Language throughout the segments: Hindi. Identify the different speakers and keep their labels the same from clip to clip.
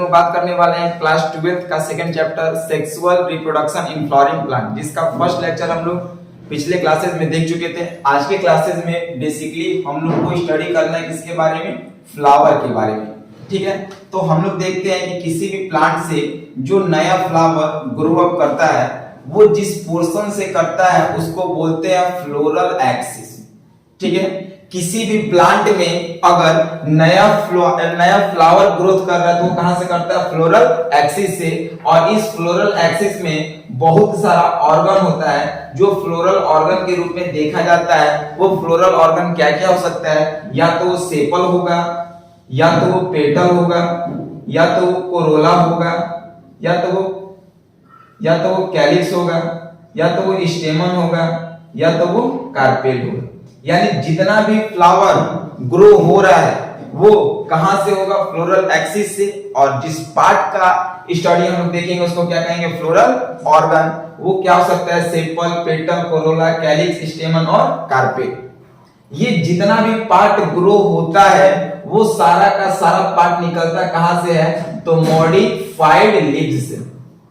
Speaker 1: लोग बात करने वाले हैं क्लास 12th का second chapter sexual reproduction in flowering plant, जिसका फर्स्ट लेक्चर हम लोग पिछले क्लासेस में देख चुके थे। आज के क्लासेस में बेसिकली हम लोग को स्टडी करना है किसके बारे में, फ्लावर के बारे में। ठीक है, तो हम लोग देखते हैं कि किसी भी प्लांट से जो नया फ्लावर ग्रो अप करता है वो जिस पोर्शन से करता है उसको बोलते हैं फ्लोरल एक्सिस। ठीक है, किसी भी प्लांट में अगर नया फ्लावर ग्रोथ कर रहा है तो वो कहां से करता है, फ्लोरल एक्सिस से। और इस फ्लोरल एक्सिस में बहुत सारा ऑर्गन होता है जो फ्लोरल ऑर्गन के रूप में देखा जाता है। वो फ्लोरल ऑर्गन क्या क्या हो सकता है, या तो वो सेपल होगा, या तो वो पेटल होगा, या तो वो कोरोला होगा, या तो वो कैलिक्स होगा, या तो वो स्टेमन होगा, या तो वो कार्पेल होगा। यानी जितना भी फ्लावर ग्रो हो रहा है वो कहां से होगा, फ्लोरल एक्सिस से। और जिस पार्ट का स्टडी हम लोग देखेंगे उसको क्या कहेंगे, फ्लोरल ऑर्गन। वो क्या हो सकता है, सेपल, पेटल, कोरोला, कैलिक्स, स्टेमन और कार्पेल। ये जितना भी पार्ट ग्रो होता है वो सारा का सारा पार्ट निकलता कहां से है, तो मॉडिफाइड लीव्स से।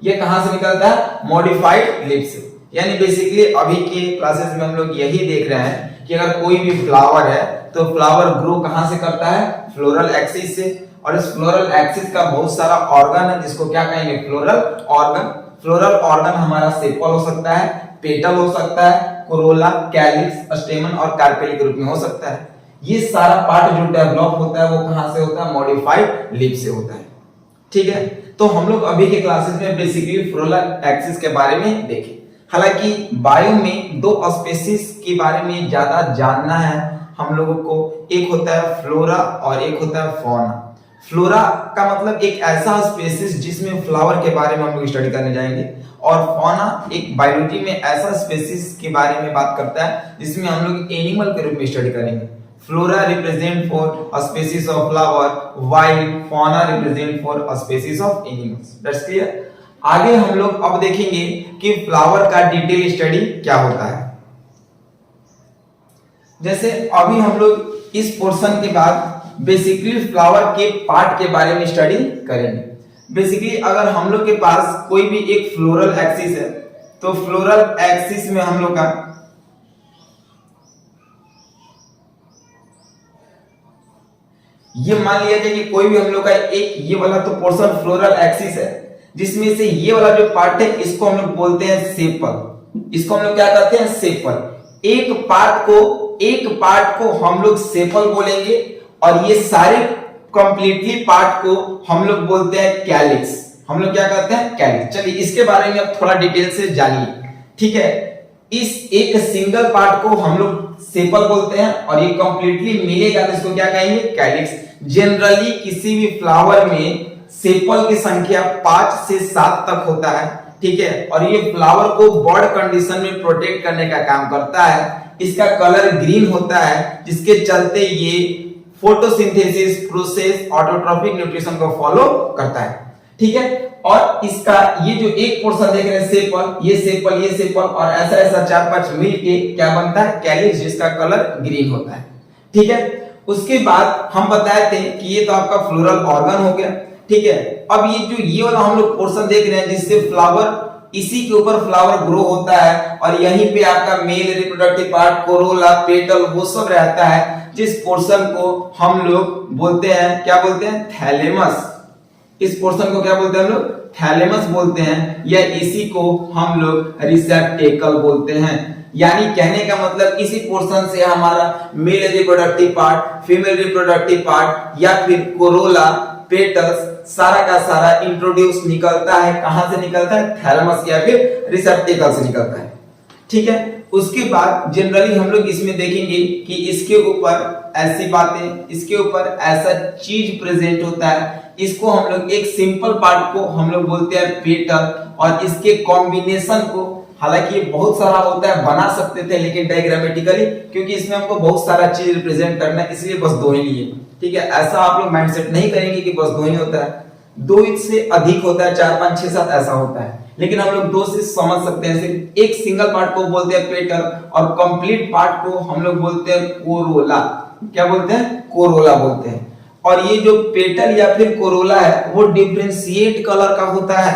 Speaker 1: ये कहां से निकलता है, मॉडिफाइड लीव्स से। यानी बेसिकली अभी के क्लासेस में हम लोग यही देख रहे हैं कि अगर कोई भी फ्लावर है तो फ्लावर ग्रो कहां से करता है, फ्लोरल एक्सिस से। और इस फ्लोरल एक्सिस का बहुत सारा ऑर्गन है जिसको क्या कहेंगे, फ्लोरल ऑर्गन। फ्लोरल ऑर्गन हमारा सेपल हो सकता है, पेटल हो सकता है, कोरोला, कैलिक्स, स्टेमन और कार्पेल के रूप में हो सकता है। ये सारा पार्ट जो डेवलप होता है वो कहां से होता है, मॉडिफाइड लीफ से होता है। ठीक है, तो हम लोग अभी के क्लासेस में बेसिकली फ्लोरल एक्सिस के बारे में देखें। हालांकि बायो में दो स्पीशीज के बारे में ज्यादा जानना है हम लोगों को, एक होता है फ्लोरा और एक होता है फौना। फ्लोरा का मतलब एक ऐसा स्पीशीज जिसमें फ्लावर के बारे में हम लोग स्टडी करने जाएंगे, और फौना एक बायोलॉजी में ऐसा स्पीशीज के बारे में बात करता है जिसमें हम लोग एनिमल के रूप में स्टडी करेंगे। Flora represent for a species of flower while fauna represent for a species of animals. That's clear. आगे हम लोग अब देखेंगे कि फ्लावर का डिटेल स्टडी क्या होता है। जैसे अभी हम लोग इस पोर्शन के बाद बेसिकली फ्लावर के पार्ट के बारे में स्टडी करेंगे। बेसिकली अगर हम लोग के पास कोई भी एक फ्लोरल एक्सिस है तो फ्लोरल एक्सिस में हम लोग का ये मान लिया जाए कि कोई भी हम लोग का एक ये वाला तो पोर्शन फ्लोरल एक्सिस है, जिसमें से ये वाला जो पार्ट है इसको हम लोग बोलते हैं सेपल। इसको हम लोग क्या कहते हैं, सेपल। एक पार्ट को हम लोग सेपल बोलेंगे और ये सारे कंप्लीटली पार्ट को हम लोग बोलते हैं कैलिक्स। हम लोग क्या कहते हैं, कैलिक्स। चलिए इसके बारे में अब थोड़ा डिटेल से जानिए। ठीक है, इस एक सिंगल पार्ट को हम लोग सेपल बोलते हैं और ये कंप्लीटली मिलेगा तो इसको क्या कहेंगे, कैलिक्स। जनरली किसी भी फ्लावर में सेपल की संख्या 5 से 7 तक होता है। ठीक है, और ये फ्लावर को बर्ड कंडीशन में प्रोटेक्ट करने का काम करता है। इसका कलर ग्रीन होता है जिसके चलते ये फोटोसिंथेसिस प्रोसेस ऑटोट्रॉफिक न्यूट्रिशन को फॉलो करता है। ठीक है, और इसका ये जो एक पोर्शन देख रहे हैं सेपल, ये सेपल और ऐसा ऐसा 4-5 मिलके क्या बनता है, कैलिक्स, जिसका कलर ग्रीन होता है। ठीक है, उसके बाद हम बताए थे कि ये तो आपका फ्लोरल ऑर्गन हो गया। ठीक है, अब ये वाला हम लोग पोर्शन देख रहे हैं जिससे फ्लावर, इसी के ऊपर फ्लावर ग्रो होता है और यहीं पे आपका male reproductive part, Corolla, petal वो सब रहता है। जिस पोर्शन को हम लोग बोलते हैं, क्या बोलते हैं, थैलेमस। इस पोर्शन को क्या बोलते हैं हम लोग, थैलेमस बोलते हैं, या इसी को हम लोग रिसेप्टेकल बोलते हैं। यानी कहने का मतलब इसी पोर्शन से हमारा male reproductive part, female reproductive part या फिर कोरोला, पेटल्स सारा का सारा इंट्रोड्यूस निकलता है। कहां से निकलता है, थैलेमस या फिर रिसेप्टेकल से निकलता है। ठीक है, उसके बाद जनरली हम लोग इसमें देखेंगे कि इसके ऊपर ऐसी बातें, इसके ऊपर ऐसा चीज प्रेजेंट होता है। इसको हम लोग एक सिंपल पार्ट को हम लोग बोलते हैं पेटल, और इसके कॉम्बिनेशन को, हालांकि ये बहुत सारा होता है, बना सकते थे लेकिन डायग्रामेटिकली, क्योंकि इसमें हमको बहुत सारा चीज रिप्रेजेंट करना है इसलिए बस 2 ही लिए। ठीक है, ऐसा आप लोग माइंडसेट नहीं करेंगे कि बस 2 ही होता है, 2 से अधिक होता है, 4, 5, 6, 7 ऐसा होता है, लेकिन हम लोग 2 से समझ सकते हैं। सिर्फ एक सिंगल पार्ट को बोलते हैं पेटल और कंप्लीट पार्ट को हम लोग बोलते हैं कोरोला। क्या बोलते हैं, कोरोला बोलते हैं। और ये जो पेटल या फिर कोरोला है वो डिफरेंशिएट कलर का होता है,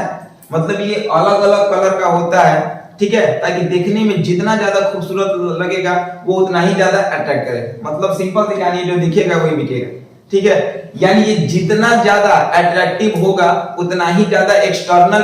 Speaker 1: मतलब ये अलग अलग कलर का होता है, ठीक है, ताकि देखने में जितना ज्यादा खूबसूरत लगेगा वो उतना ही ज्यादा अट्रैक्ट करे, मतलब सिंपल सी कहानी, जो दिखेगा वही बिकेगा, ठीक है। यानी ये जितना ज्यादा अट्रैक्टिव होगा उतना ही ज्यादा एक्सटर्नल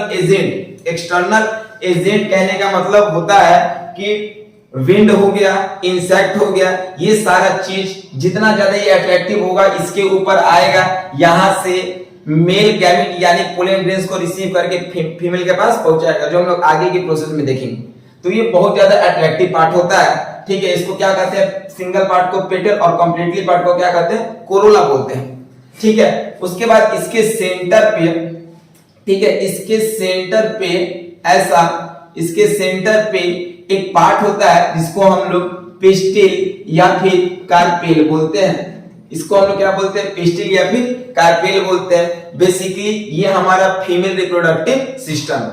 Speaker 1: एजेंट कहने का मतलब होता है कि विंड हो गया, इंसेक्ट हो गया, ये सारा चीज जितना ज्यादा ये अट्रैक्टिव होगा इसके ऊपर आएगा, यहां से मेल गैमेट यानी पोलन ग्रेन्स को रिसीव करके फीमेल के पास पहुंचाएगा, जो हम लोग आगे की प्रोसेस में देखेंगे। तो ये बहुत ज्यादा अट्रैक्टिव पार्ट होता है, ठीक है। इसको क्या कहते हैं, सिंगल पार्ट को पेटल और कंप्लीटली पार्ट को क्या कहते हैं, कोरोला बोलते हैं, ठीक है। उसके बाद इसके सेंटर पे, ठीक है, इसके सेंटर पे ऐसा, इसके सेंटर पे एक पार्ट होता है जिसको हम लोग पिस्टिल या फिर कार्पेल बोलते हैं। इसको हम लोग क्या बोलते हैं, पिस्टिल या फिर कार्पेल बोलते हैं। बेसिकली ये हमारा फीमेल रिप्रोडक्टिव सिस्टम,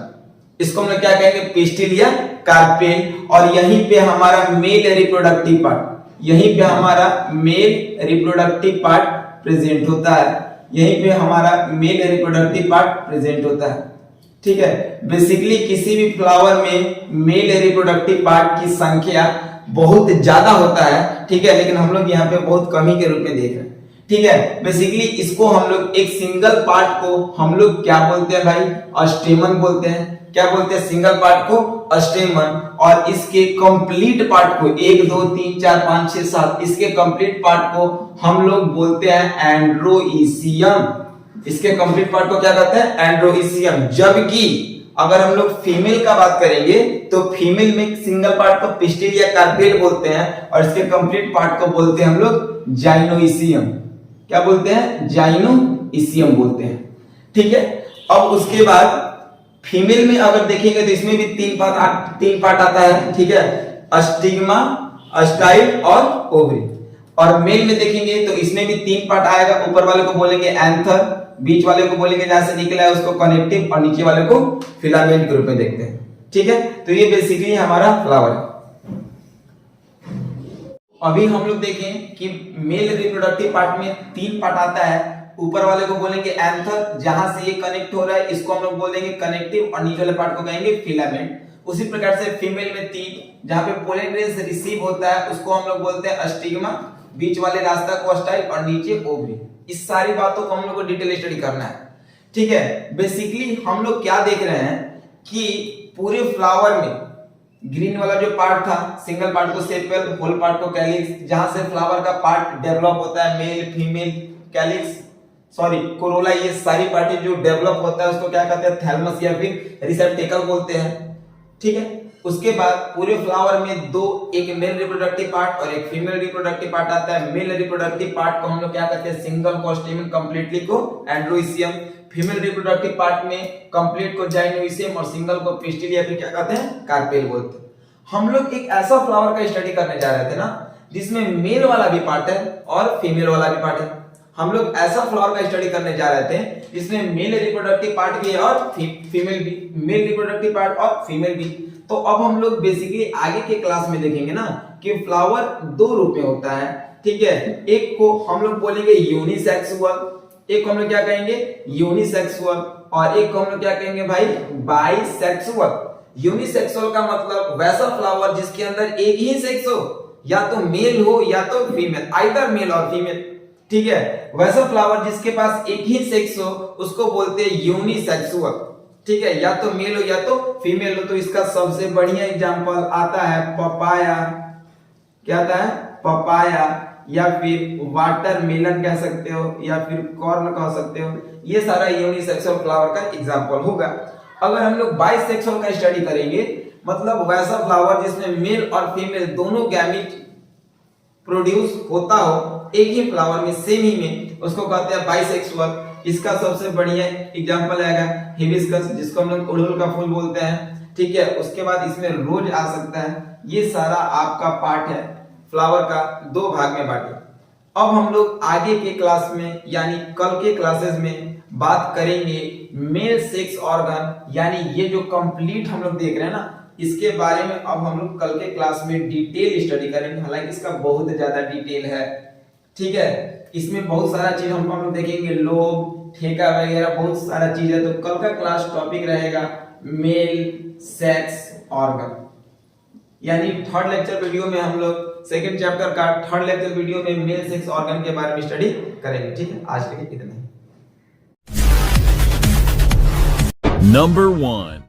Speaker 1: इसको हम लोग क्या कहेंगे, पिस्टिल या कार्पेल। और यहीं पे हमारा मेल रिप्रोडक्टिव पार्ट, यहीं पे हमारा मेल रिप्रोडक्टिव पार्ट प्रेजेंट होता है, यहीं पे हमारा मेल रिप्रोडक्टिव पार्ट प्रेजेंट होता है, ठीक है। बेसिकली किसी भी फ्लावर में मेल रिप्रोडक्टिव पार्ट की संख्या बहुत ज्यादा होता है, ठीक है, लेकिन हम लोग यहाँ पे बहुत कमी के रूप में देख रहे हैं, ठीक है। बेसिकली इसको हम लोग एक सिंगल पार्ट को हम लोग क्या बोलते हैं भाई, स्टेमन बोलते हैं। क्या बोलते हैं, सिंगल पार्ट को स्टेमन। और इसके कंप्लीट पार्ट को 1 2 3 4 5 6 7 इसके कंप्लीट पार्ट को हम लोग बोलते हैं एंड्रोइसियम। इसके कंप्लीट पार्ट को क्या कहते हैं, एंड्रोइसियम। जबकि अगर हम लोग फीमेल का बात करेंगे तो फीमेल में सिंगल पार्ट को पिस्टिल या कार्पेल बोलते हैं और इसके कंप्लीट पार्ट को बोलते हैं हम लोग जाइनोइसियम। क्या बोलते हैं, जाइनोइसियम बोलते हैं, ठीक है। अब उसके बाद फीमेल में अगर देखेंगे तो इसमें भी तीन पार्ट आता है, ठीक है, स्टिग्मा, स्टाइल और ओवरी। और मेल में देखेंगे तो इसमें भी 3 पार्ट आएगा, ऊपर वाले को बोलेंगे एंथर, बीच वाले को बोलेंगे जहां से निकला है उसको कनेक्टिव, और नीचे वाले को फिलामेंट के रूप में देखते हैं, ठीक है। तो ये बेसिकली हमारा फ्लावर है। अभी हम लोग देखें कि मेल रिप्रोडक्टिव पार्ट में 3 पार्ट आता है, ऊपर वाले को बोलेंगे एंथर, जहां से ये कनेक्ट हो रहा है इसको हम लोग बोलेंगे कनेक्टिव, और नीचे वाले पार्ट को कहेंगे फिलामेंट। उसी प्रकार से फीमेल में 3, जहां पे पोलन ग्रेन्स रिसीव होता है उसको हम लोग बोलते हैं स्टिग्मा, बीच वाले रास्ता को स्टाइल और नीचे ओवरी। इस सारी बातों को हम लोग को डिटेल स्टडी करना है, ठीक है। बेसिकली हम लोग क्या देख रहे हैं कि पूरे फ्लावर में ग्रीन वाला जो पार्ट था, सिंगल पार्ट को सेपेल, होल पार्ट को कैलिक्स, जहां से फ्लावर का पार्ट डेवलप होता है, male, female, calyx, sorry corolla, ये सारी पार्टी जो डेवलप होता है उसको क्या कहते हैं, थैलमस या फिर रिसेप्टेकल बोलते हैं, ठीक है। उसके बाद पूरे फ्लावर में एक मेल रिप्रोडक्टिव पार्ट और एक फीमेल रिप्रोडक्टिव पार्ट आता है। मेल रिप्रोडक्टिव पार्ट को हम लोग क्या कहते हैं, सिंगल को स्टेमन, कंप्लीटली को एंड्रोइसियम। फीमेल रिप्रोडक्टिव पार्ट में कंप्लीट को जाइनोइसियम और सिंगल को पिस्टिल या फिर क्या कहते हैं, कार्पेल बोलते हैं। हम लोग एक ऐसा फ्लावर का स्टडी करने जा रहे थे ना जिसमें मेल वाला भी पार्ट है और फीमेल वाला भी पार्ट है। हम लोग ऐसा फ्लावर का स्टडी करने जा रहे थे जिसमें मेल रिप्रोडक्टिव पार्ट भी है और फीमेल भी, मेल रिप्रोडक्टिव पार्ट और फीमेल भी। तो अब हम लोग बेसिकली आगे के क्लास में देखेंगे ना कि फ्लावर 2 रूप में होता है, ठीक है। एक को हम लोग बोलेंगे यूनिसेक्सुअल, एक को हम लोग क्या कहेंगे, यूनिसेक्सुअल, और एक को हम लोग क्या कहेंगे भाई, बाइसेक्सुअल। यूनिसेक्सुअल का मतलब वैसा फ्लावर जिसके अंदर एक ही सेक्स हो, या तो मेल हो या तो फीमेल, आइदर मेल और फीमेल, ठीक है। वैसा फ्लावर जिसके पास एक ही सेक्स हो उसको बोलते हैं यूनिसेक्सुअल, ठीक है, या तो मेल हो या तो फीमेल हो। तो इसका सबसे बढ़िया एग्जांपल आता है पपाया, क्या आता है, पपाया, या फिर वाटरमेलन कह सकते हो, या फिर कॉर्न कह सकते हो। ये सारा यूनिसेक्सुअल फ्लावर का एग्जांपल होगा। अगर हम लोग बाइसेक्सुअल का स्टडी करेंगे, मतलब वैसा फ्लावर जिसमें मेल और फीमेल दोनों गैमेट प्रोड्यूस होता हो एक ही फ्लावर में, सेम ही में, उसको कहते हैं बाइसेक्सुअल। इसका सबसे बढ़िया एग्जांपल आएगा हिबिस्कस, जिसको हम लोग अड़हुल का फूल बोलते हैं, ठीक है। उसके बाद इसमें रोज आ सकता है। ये सारा आपका पार्ट है फ्लावर का, 2 भाग में बांटे। अब हम लोग आगे के क्लास में यानी कल के क्लासेस में बात करेंगे मेल सेक्स ऑर्गन, यानी ये जो कंप्लीट हम लोग देख रहे हैं ना, इसके बारे में अब हम लोग कल के क्लास में डिटेल स्टडी करेंगे। हालांकि इसका बहुत ज्यादा डिटेल है, ठीक है। इसमें बहुत सारा चीज हम लोग देखेंगे, लोब, ठेका वगैरह बहुत सारा चीज है। तो कल का क्लास टॉपिक रहेगा मेल सेक्स ऑर्गन, यानी थर्ड लेक्चर वीडियो में हम लोग सेकंड चैप्टर का थर्ड लेक्चर वीडियो में मेल सेक्स ऑर्गन के बारे में स्टडी करेंगे। ठीक है, आज के लिए इतना ही।
Speaker 2: Number 1.